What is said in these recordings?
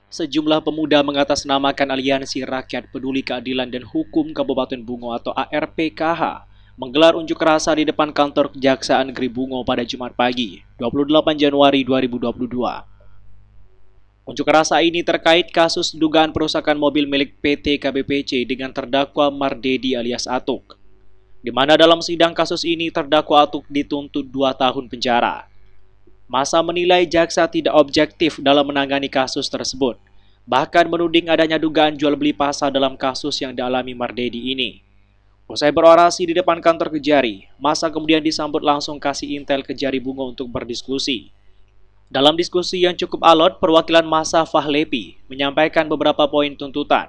Sejumlah pemuda mengatasnamakan Aliansi Rakyat Peduli Keadilan dan Hukum Kabupaten Bungo atau ARPKH menggelar unjuk rasa di depan kantor Kejaksaan Negeri Bungo pada Jumat pagi, 28 Januari 2022. Unjuk rasa ini terkait kasus dugaan perusakan mobil milik PT KBPC dengan terdakwa Mardedi alias Atuk, di mana dalam sidang kasus ini terdakwa Atuk dituntut 2 tahun penjara. Masa menilai jaksa tidak objektif dalam menangani kasus tersebut, bahkan menuding adanya dugaan jual beli pasal dalam kasus yang dialami Mardedi ini. Usai berorasi di depan kantor Kejari, masa kemudian disambut langsung kasih intel Kejari Bungo untuk berdiskusi. Dalam diskusi yang cukup alot, perwakilan masa Fahlepi menyampaikan beberapa poin tuntutan.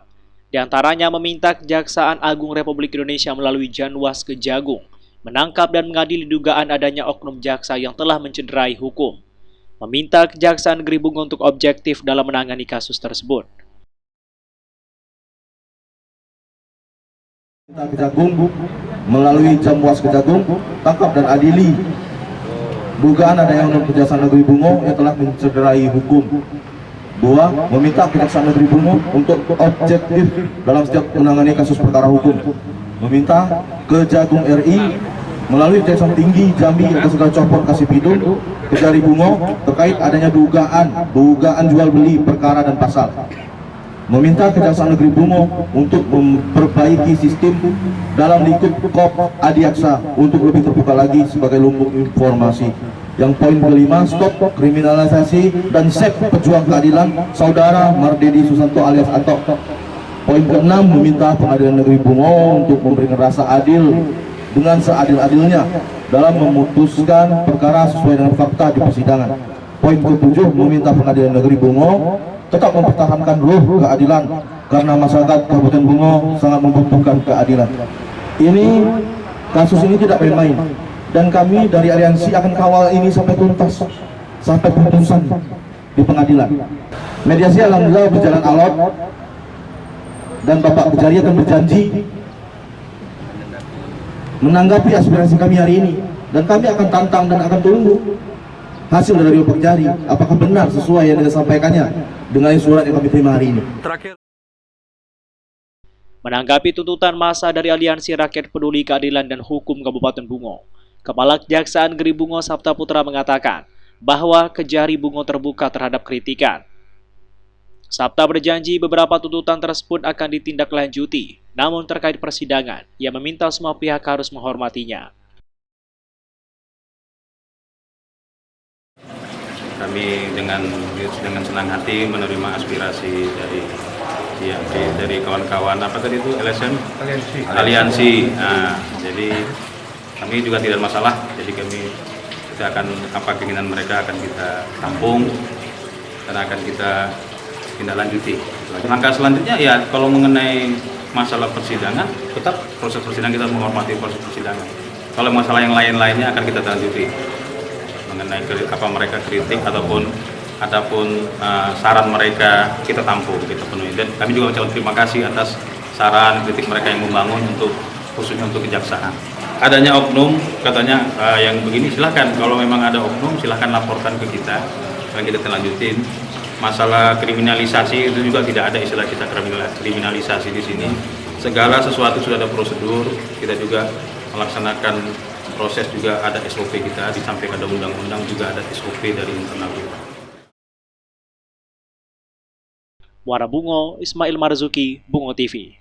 Di antaranya meminta Kejaksaan Agung Republik Indonesia melalui Janwas Kejagung menangkap dan mengadili dugaan adanya oknum jaksa yang telah mencederai hukum. Meminta Kejaksaan Negeri Bungo untuk objektif dalam menangani kasus tersebut. Kejagung melalui Janwas Kejagung tangkap dan adili dugaan adanya oknum Kejaksaan Negeri Bungo yang telah mencederai hukum. 2. Meminta Kejaksaan Negeri Bungo untuk objektif dalam setiap menangani kasus perkara hukum. Meminta Kejagung RI melalui Kejaksaan Tinggi Jambi atas segala copot kasih pidum Kejari Bungo terkait adanya dugaan jual beli perkara dan pasal. Meminta Kejaksaan Negeri Bungo untuk memperbaiki sistem dalam lingkup KOP Adiaksa untuk lebih terbuka lagi sebagai lumbung informasi. Yang poin kelima, stop kriminalisasi dan save pejuang keadilan saudara Mardedi Susanto alias Atok. Poin keenam, meminta Pengadilan Negeri Bungo untuk memberikan rasa adil dengan seadil-adilnya dalam memutuskan perkara sesuai dengan fakta di persidangan. Poin ketujuh, meminta Pengadilan Negeri Bungo tetap mempertahankan ruh keadilan karena masyarakat Kabupaten Bungo sangat membutuhkan keadilan. Kasus ini tidak main-main dan kami dari aliansi akan kawal ini sampai tuntas, sampai putusan di pengadilan. Mediasi alhamdulillah berjalan alot dan Bapak Kejari akan berjanji menanggapi aspirasi kami hari ini, dan kami akan tantang dan akan tunggu hasil dari Bapak Kejari apakah benar sesuai yang disampaikannya dengan surat yang kami terima hari ini. Menanggapi tuntutan massa dari Aliansi Rakyat Peduli Keadilan dan Hukum Kabupaten Bungo, Kepala Kejaksaan Negeri Bungo Sabta Putra mengatakan bahwa Kejari Bungo terbuka terhadap kritikan. Sabta berjanji beberapa tuntutan tersebut akan ditindaklanjuti, namun terkait persidangan, ia meminta semua pihak harus menghormatinya. Kami dengan senang hati menerima aspirasi dari kawan-kawan apa tadi itu aliansi. Nah, jadi kami juga tidak masalah. Jadi kita akan apa keinginan mereka akan kita tampung dan akan kita tindak lanjuti. Langkah selanjutnya ya kalau mengenai masalah persidangan, tetap proses persidangan kita menghormati proses persidangan. Kalau masalah yang lain-lainnya akan kita lanjuti mengenai apa mereka kritik ataupun saran mereka kita tampung, kita penuhi. Dan kami juga mengucapkan terima kasih atas saran kritik mereka yang membangun khususnya untuk kejaksaan. Adanya oknum katanya yang begini, silahkan kalau memang ada oknum silahkan laporkan ke kita, akan kita lanjutin. Masalah kriminalisasi itu juga tidak ada istilah kita kriminalisasi di sini. Segala sesuatu sudah ada prosedur, kita juga melaksanakan proses, juga ada SOP kita, di samping ada undang-undang juga ada SOP dari internal kita. Muara Bungo, Ismail Marzuki, Bungo TV.